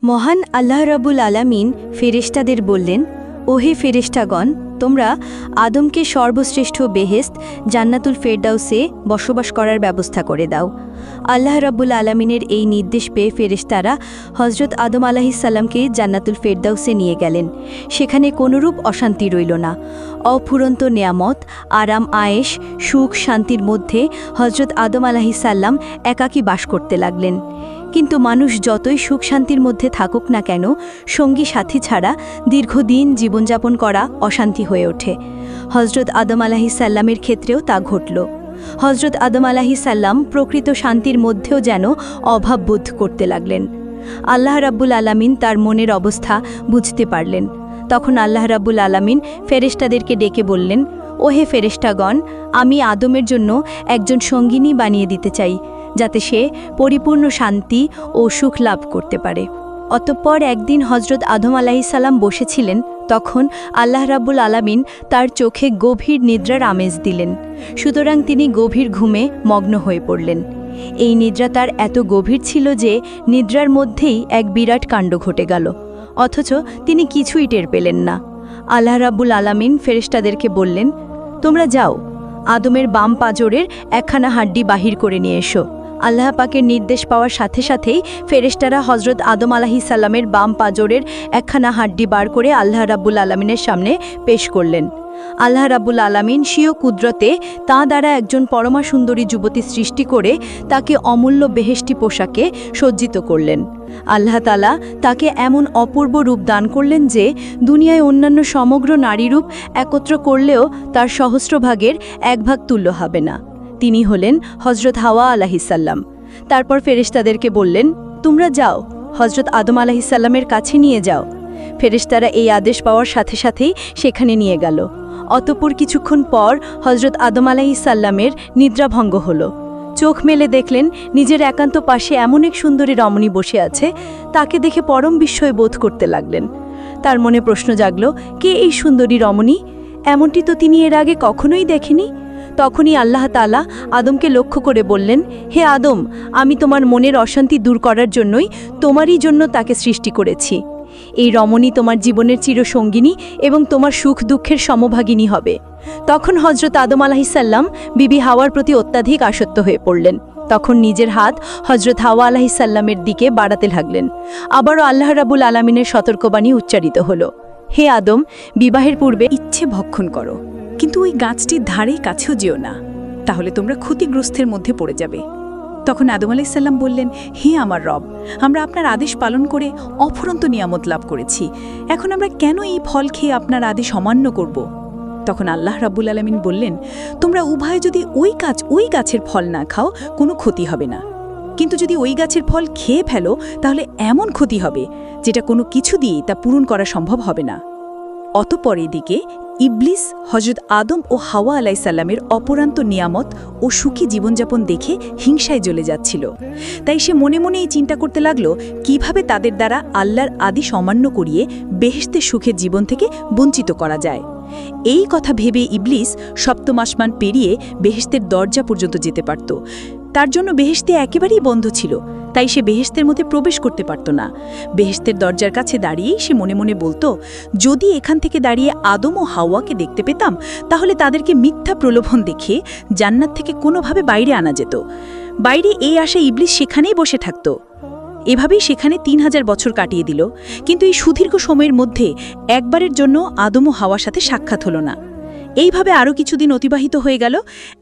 মহান আল্লাহ রাব্বুল আলামিন ফেরেশতাদের বললেন, ওহে ফেরেশতাগণ, তোমরা আদমকে সর্বশ্রেষ্ঠ বেহেশত জান্নাতুল ফেরদাউসে বসবাস করার ব্যবস্থা করে দাও। আল্লাহ রাব্বুল আলামিনের এই নির্দেশ পেয়ে ফেরেশতারা হজরত আদম আলাইহিস সালামকে জান্নাতুল ফেরদাউসে নিয়ে গেলেন। সেখানে কোনোরূপ অশান্তি রইল না। অফুরন্ত নেয়ামত, আরাম আয়েশ, সুখ শান্তির মধ্যে হজরত আদম আলাইহিস সালাম একাকী বাস করতে লাগলেন। কিন্তু মানুষ যতই সুখ শান্তির মধ্যে থাকুক না কেন, সঙ্গী সাথী ছাড়া দীর্ঘদিন জীবনযাপন করা অশান্তি হয়ে ওঠে। হজরত আদম আলাইহিস সালামের ক্ষেত্রেও তা ঘটল। হজরত আদম আলাইহিস সালাম প্রকৃত শান্তির মধ্যেও যেন অভাব বোধ করতে লাগলেন। আল্লাহ রাব্বুল আলামিন তার মনের অবস্থা বুঝতে পারলেন। তখন আল্লাহ রাব্বুল আলামিন ফেরেশতাদেরকে ডেকে বললেন, ওহে ফেরেশতাগণ, আমি আদমের জন্য একজন সঙ্গিনী বানিয়ে দিতে চাই, যাতে সে পরিপূর্ণ শান্তি ও সুখ লাভ করতে পারে। অতঃপর একদিন হজরত আদম আলাইহিস সালাম বসেছিলেন। তখন আল্লাহ রাব্বুল আলামিন তার চোখে গভীর নিদ্রার আমেজ দিলেন। সুতরাং তিনি গভীর ঘুমে মগ্ন হয়ে পড়লেন। এই নিদ্রা তার এত গভীর ছিল যে নিদ্রার মধ্যেই এক বিরাট কাণ্ড ঘটে গেল, অথচ তিনি কিছুই টের পেলেন না। আল্লাহ রাব্বুল আলামিন ফেরেশতাদেরকে বললেন, তোমরা যাও, আদমের বাম পাঁজরের একখানা হাড্ডি বাহির করে নিয়ে এসো। আল্লাহ পাকের নির্দেশ পাওয়ার সাথে সাথেই ফেরেশতারা হজরত আদম আলাইহিস সালামের বাম পাঁজরের একখানা হাড্ডি বার করে আল্লাহ রাব্বুল আলামিনের সামনে পেশ করলেন। আল্লাহ রাব্বুল আলামিন স্বীয় কুদরতে তাঁ দ্বারা একজন পরমা সুন্দরী যুবতী সৃষ্টি করে তাকে অমূল্য বেহেশতি পোশাকে সজ্জিত করলেন। আল্লাহ তাআলা তাকে এমন অপূর্ব রূপ দান করলেন যে দুনিয়ায় অন্যান্য সমগ্র নারীরূপ একত্র করলেও তার সহস্রভাগের এক ভাগ তুল্য হবে না। তিনি হলেন হজরত হাওয়া আলাইহিস সালাম। তারপর ফেরেশতাদেরকে বললেন, তোমরা যাও, হজরত আদম আলাইহিস সালামের কাছে নিয়ে যাও। ফেরেশতারা এই আদেশ পাওয়ার সাথে সাথেই সেখানে নিয়ে গেল। অতঃপর কিছুক্ষণ পর হজরত আদম আলাইহিস সালামের নিদ্রাভঙ্গ হল। চোখ মেলে দেখলেন নিজের একান্ত পাশে এমন এক সুন্দরী রমণী বসে আছে। তাকে দেখে পরম বিস্ময় বোধ করতে লাগলেন। তার মনে প্রশ্ন জাগল, কে এই সুন্দরী রমণী? এমনটি তো তিনি এর আগে কখনোই দেখেনি। তখনই আল্লাহ তাআলা আদমকে লক্ষ্য করে বললেন, হে আদম, আমি তোমার মনের অশান্তি দূর করার জন্যই তোমারই জন্য তাকে সৃষ্টি করেছি। এই রমণী তোমার জীবনের চিরসঙ্গিনী এবং তোমার সুখ দুঃখের সমভাগিনী হবে। তখন হজরত আদম আলাইহিস সালাম বিবি হাওয়ার প্রতি অত্যাধিক আসক্ত হয়ে পড়লেন। তখন নিজের হাত হজরত হাওয়া আলাইহিস সালামের দিকে বাড়াতে লাগলেন। আবারও আল্লাহ রাব্বুল আলামিনের সতর্কবাণী উচ্চারিত হলো, হে আদম, বিবাহের পূর্বে ইচ্ছে ভক্ষণ করো, কিন্তু ওই গাছটির ধারে কাছেও যেও না, তাহলে তোমরা ক্ষতিগ্রস্তের মধ্যে পড়ে যাবে। তখন আদম আলাইহিস সালাম বললেন, হে আমার রব, আমরা আপনার আদেশ পালন করে অফুরন্ত নিয়ামত লাভ করেছি। এখন আমরা কেন এই ফল খেয়ে আপনার আদেশ অমান্য করব? তখন আল্লাহ রাব্বুল আলামিন বললেন, তোমরা উভয়ে যদি ওই গাছের ফল না খাও, কোনো ক্ষতি হবে না। কিন্তু যদি ওই গাছের ফল খেয়ে ফেলো, তাহলে এমন ক্ষতি হবে যেটা কোনো কিছু দিয়েই তা পূরণ করা সম্ভব হবে না। অতঃপর এদিকে ইবলিস হজরত আদম ও হাওয়া আলাইহিস সালামের অপরান্ত নিয়ামত ও সুখী জীবনযাপন দেখে হিংসায় জ্বলে যাচ্ছিল। তাই সে মনে মনে এই চিন্তা করতে লাগলো, কিভাবে তাদের দ্বারা আল্লাহর আদেশ অমান্য করিয়ে বেহেশতের সুখের জীবন থেকে বঞ্চিত করা যায়। এই কথা ভেবে ইবলিস সপ্তম আসমান পেরিয়ে বেহেশতের দরজা পর্যন্ত যেতে পারত। তার জন্য বেহেশতে একেবারেই বন্ধ ছিল, তাই সে বেহেশতের মধ্যে প্রবেশ করতে পারত না। বেহেশতের দরজার কাছে দাঁড়িয়েই সে মনে মনে বলতো, যদি এখান থেকে দাঁড়িয়ে আদম ও হাওয়াকে দেখতে পেতাম, তাহলে তাদেরকে মিথ্যা প্রলোভন দেখে জান্নাত থেকে কোনোভাবে বাইরে আনা যেত। বাইরে এই আশায় ইবলিস সেখানেই বসে থাকত। এভাবেই সেখানে ৩০০০ বছর কাটিয়ে দিল। কিন্তু এই সুদীর্ঘ সময়ের মধ্যে একবারের জন্য আদম ও হাওয়ার সাথে সাক্ষাৎ হলো না। এইভাবে আরও কিছুদিন অতিবাহিত হয়ে গেল।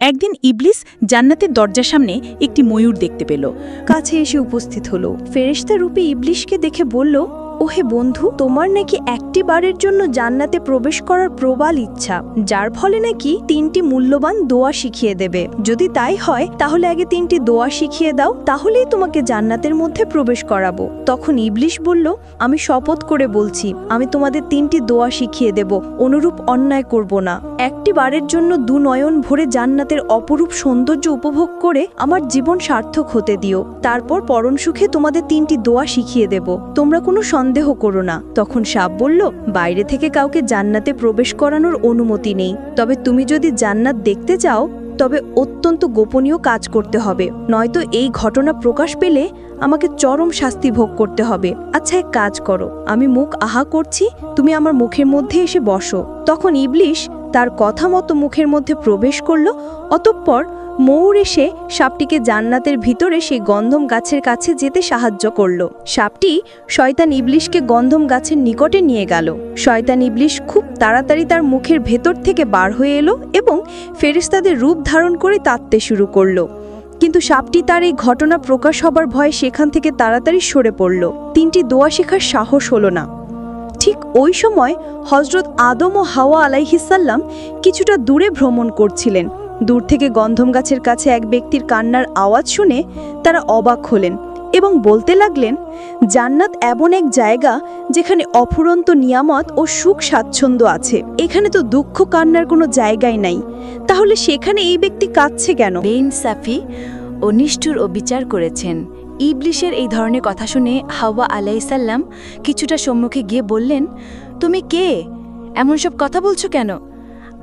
একদিন ইবলিস জান্নাতের দরজার সামনে একটি ময়ূর দেখতে পেল। কাছে এসে উপস্থিত হলো। ফেরেশতা রূপী ইবলিসকে দেখে বলল, ওহে বন্ধু, তোমার নাকি একটি বারের জন্য জান্নাতে প্রবেশ করার প্রবল ইচ্ছা, যার ফলে নাকি 3টি মূল্যবান দোয়া শিখিয়ে দেবে। যদি তাই হয় তাহলে আগে 3টি দোয়া শিখিয়ে দাও, তাহলেই তোমাকে জান্নাতের মধ্যে প্রবেশ করাবো। তখন ইবলিস বলল, আমি শপথ করে বলছি, আমি তোমাদের 3টি দোয়া শিখিয়ে দেব, অনুরূপ অন্যায় করব না। একটি বারের জন্য দুনয়ন ভরে জান্নাতের অপরূপ সৌন্দর্য উপভোগ করে আমার জীবন সার্থক হতে দিও। তারপর পরম সুখে তোমাদের 3টি দোয়া শিখিয়ে দেব, তোমরা কোনো সন্দেহ করো না। তখন সাপ বলল, বাইরে থেকে কাউকে জান্নাতে প্রবেশ করানোর অনুমতি নেই, তবে তুমি যদি জান্নাত দেখতে চাও তবে অত্যন্ত গোপনীয় কাজ করতে হবে, নয়তো এই ঘটনা প্রকাশ পেলে আমাকে চরম শাস্তি ভোগ করতে হবে। আচ্ছা, এক কাজ করো, আমি মুখ আহা করছি, তুমি আমার মুখের মধ্যে এসে বসো। তখন ইবলিশ তার কথা মতো মুখের মধ্যে প্রবেশ করলো। অতঃপর ময়ূর এসে সাপটিকে জান্নাতের ভিতরে সেই গন্ধম গাছের কাছে যেতে সাহায্য করলো। সাপটি শয়তান ইবলিশকে গন্ধম গাছের নিকটে নিয়ে গেল। শয়তান ইবলিশ খুব তাড়াতাড়ি তার মুখের ভেতর থেকে বার হয়ে এলো এবং ফেরেশতাদের রূপ ধারণ করে তাড়তে শুরু করলো। কিন্তু সাপটি তার এই ঘটনা প্রকাশ হবার ভয়ে সেখান থেকে তাড়াতাড়ি সরে পড়ল। তিনটি দোয়া শেখার সাহস হলো না। ঠিক ওই সময় হযরত আদম ও হাওয়া আলাইহিসসালাম কিছুটা দূরে ভ্রমণ করছিলেন। দূর থেকে গন্ধম গাছের কাছে এক ব্যক্তির কান্নার আওয়াজ শুনে তারা অবাক হলেন এবং বলতে লাগলেন, জান্নাত এমন এক জায়গা যেখানে অফুরন্ত নিয়ামত ও সুখ স্বাচ্ছন্দ্য আছে। এখানে তো দুঃখ কান্নার কোনো জায়গাই নাই, তাহলে সেখানে এই ব্যক্তি কাঁদছে কেন? বেইনসাফি ও নিষ্ঠুর ও বিচার করেছেন। ইবলিশের এই ধরনের কথা শুনে হাওয়া আলাইসাল্লাম কিছুটা সম্মুখে গিয়ে বললেন, তুমি কে? এমন সব কথা বলছো কেন?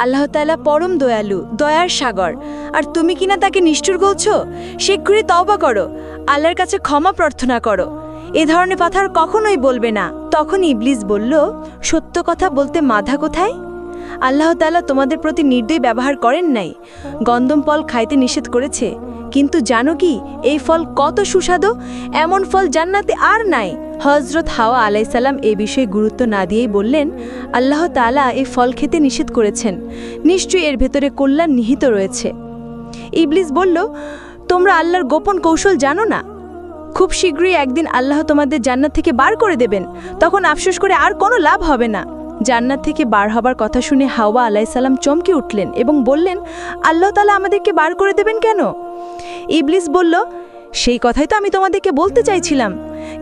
আল্লাহ তাআলা পরম দয়ালু, দয়ার সাগর, আর তুমি কিনা তাকে নিষ্ঠুর বলছো? শীঘ্রই তওবা করো, আল্লাহর কাছে ক্ষমা প্রার্থনা করো। এ ধরনের কথা আর কখনোই বলবে না। তখন ইবলিস বলল, সত্য কথা বলতে মাধা কোথায়? আল্লাহ তাআলা তোমাদের প্রতি নির্দয় ব্যবহার করেন নাই। গন্ধম ফল খাইতে নিষেধ করেছে, কিন্তু জানো কি এই ফল কত সুস্বাদু? এমন ফল জান্নাতে আর নাই। হযরত হাওয়া আলাইসাল্লাম এই বিষয়ে গুরুত্ব না দিয়েই বললেন, আল্লাহ তাআলা এই ফল খেতে নিষেধ করেছেন, নিশ্চয়ই এর ভেতরে কল্যাণ নিহিত রয়েছে। ইবলিস বলল, তোমরা আল্লাহর গোপন কৌশল জানো না। খুব শীঘ্রই একদিন আল্লাহ তোমাদের জান্নাত থেকে বার করে দেবেন, তখন আফসোস করে আর কোনো লাভ হবে না। জান্নাত থেকে বার হবার কথা শুনে হাওয়া আলাইসাল্লাম চমকে উঠলেন এবং বললেন, আল্লাহ তাআলা আমাদেরকে বার করে দেবেন কেন? ইবলিস বলল, সেই কথাই তো আমি তোমাদেরকে বলতে চাইছিলাম,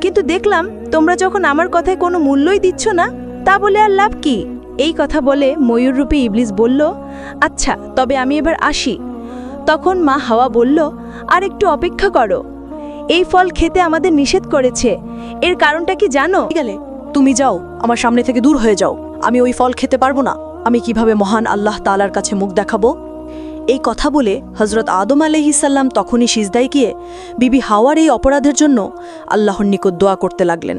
কিন্তু দেখলাম তোমরা যখন আমার কথায় কোনো মূল্যই দিচ্ছ না, তা বলে আর লাভ কি? এই কথা বলে ময়ূররূপী ইবলিস বলল, আচ্ছা তবে আমি এবার আসি। তখন মা হাওয়া বলল, আর একটু অপেক্ষা করো, এই ফল খেতে আমাদের নিষেধ করেছে। এর কারণটা কি জানো? গেলে তুমি যাও, আমার সামনে থেকে দূর হয়ে যাও। আমি ওই ফল খেতে পারবো না। আমি কিভাবে মহান আল্লাহ তাআলার কাছে মুখ দেখাবো? এই কথা বলে হযরত আদম আলাইহিসসালাম তখনই সিজদায় গিয়ে বিবি হাওয়ার এই অপরাধের জন্য আল্লাহর নিকট দোয়া করতে লাগলেন।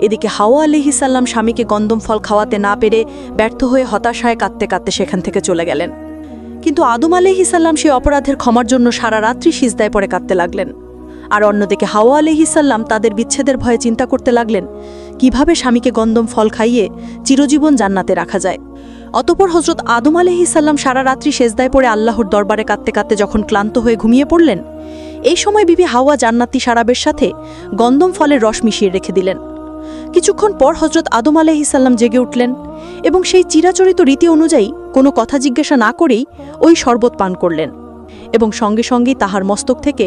এদিকে হাওয়া আলাইহিসসালাম স্বামীকে গন্ধম ফল খাওয়াতে না পেরে ব্যর্থ হয়ে হতাশায় কাঁদতে কাঁদতে সেখান থেকে চলে গেলেন। কিন্তু আদম আলাইহিসসালাম সেই অপরাধের ক্ষমার জন্য সারা রাত্রি সিজদায় পড়ে কাঁদতে লাগলেন। আর অন্যদিকে হাওয়া আলাইহিসসালাম তাদের বিচ্ছেদের ভয়ে চিন্তা করতে লাগলেন কিভাবে স্বামীকে গন্ধম ফল খাইয়ে চিরজীবন জান্নাতে রাখা যায়। অতঃপর হযরত আদম আলাইহিসসালাম সারা রাত্রি সেজদায় পড়ে আল্লাহর দরবারে কাঁদতে কাঁদতে যখন ক্লান্ত হয়ে ঘুমিয়ে পড়লেন, এই সময় বিবি হাওয়া জান্নাতি শারাবের সাথে গন্ধম ফলের রস মিশিয়ে রেখে দিলেন। কিছুক্ষণ পর হযরত আদম আলাইহিসসালাম জেগে উঠলেন এবং সেই চিরাচরিত রীতি অনুযায়ী কোনো কথা জিজ্ঞাসা না করেই ওই শরবত পান করলেন এবং সঙ্গে সঙ্গেই তাহার মস্তক থেকে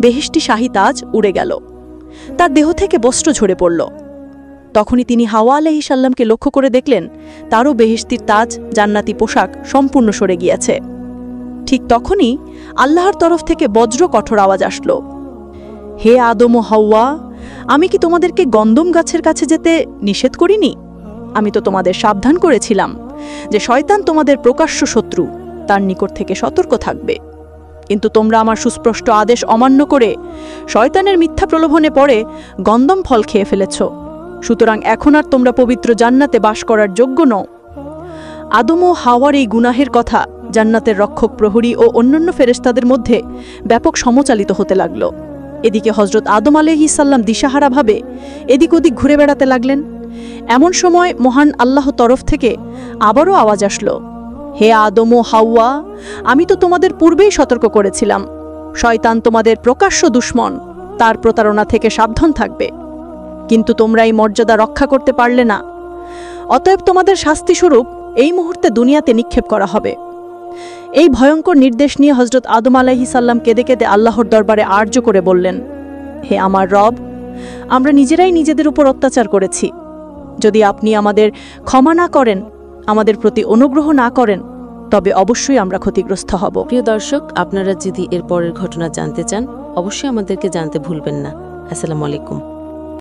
বেহেশতি শাহী তাজ উড়ে গেল। তার দেহ থেকে বস্ত্র ঝরে পড়ল। তখনই তিনি হাওয়া আলাইহিসসালামকে লক্ষ্য করে দেখলেন তারও বেহেশতির তাজ, জান্নাতি পোশাক সম্পূর্ণ সরে গিয়েছে। ঠিক তখনই আল্লাহর তরফ থেকে বজ্র কঠোর আওয়াজ আসলো, হে আদম ও হাওয়া, আমি কি তোমাদেরকে গন্ধম গাছের কাছে যেতে নিষেধ করিনি? আমি তো তোমাদের সাবধান করেছিলাম যে শয়তান তোমাদের প্রকাশ্য শত্রু, তার নিকট থেকে সতর্ক থাকবে। কিন্তু তোমরা আমার সুস্পষ্ট আদেশ অমান্য করে শয়তানের মিথ্যা প্রলোভনে পড়ে গন্ধম ফল খেয়ে ফেলেছ। সুতরাং এখন আর তোমরা পবিত্র জান্নাতে বাস করার যোগ্য নও। আদম ও হাওয়ার এই গুনাহের কথা জান্নাতের রক্ষক প্রহরী ও অন্যান্য ফেরেশতাদের মধ্যে ব্যাপক সমালোচিত হতে লাগল। এদিকে হযরত আদম আলাইহিসসালাম দিশাহারাভাবে এদিক ওদিক ঘুরে বেড়াতে লাগলেন। এমন সময় মহান আল্লাহ তরফ থেকে আবারও আওয়াজ আসলো, হে আদম ও হাওয়া, আমি তো তোমাদের পূর্বেই সতর্ক করেছিলাম, শয়তান তোমাদের প্রকাশ্য দুশমন, তার প্রতারণা থেকে সাবধান থাকবে। কিন্তু তোমরা এই মর্যাদা রক্ষা করতে পারলে না। অতএব তোমাদের শাস্তিস্বরূপ এই মুহূর্তে দুনিয়াতে নিক্ষেপ করা হবে। এই ভয়ঙ্কর নির্দেশ নিয়ে হযরত আদম আলাইহিসসালাম কেঁদে কেঁদে আল্লাহর দরবারে আর্য করে বললেন, হে আমার রব, আমরা নিজেরাই নিজেদের উপর অত্যাচার করেছি। যদি আপনি আমাদের ক্ষমা না করেন, আমাদের প্রতি অনুগ্রহ না করেন, তবে অবশ্যই আমরা ক্ষতিগ্রস্ত হব। প্রিয় দর্শক, আপনারা যদি এর পরের ঘটনা জানতে চান, অবশ্যই আমাদেরকে জানতে ভুলবেন না। আসসালামু আলাইকুম।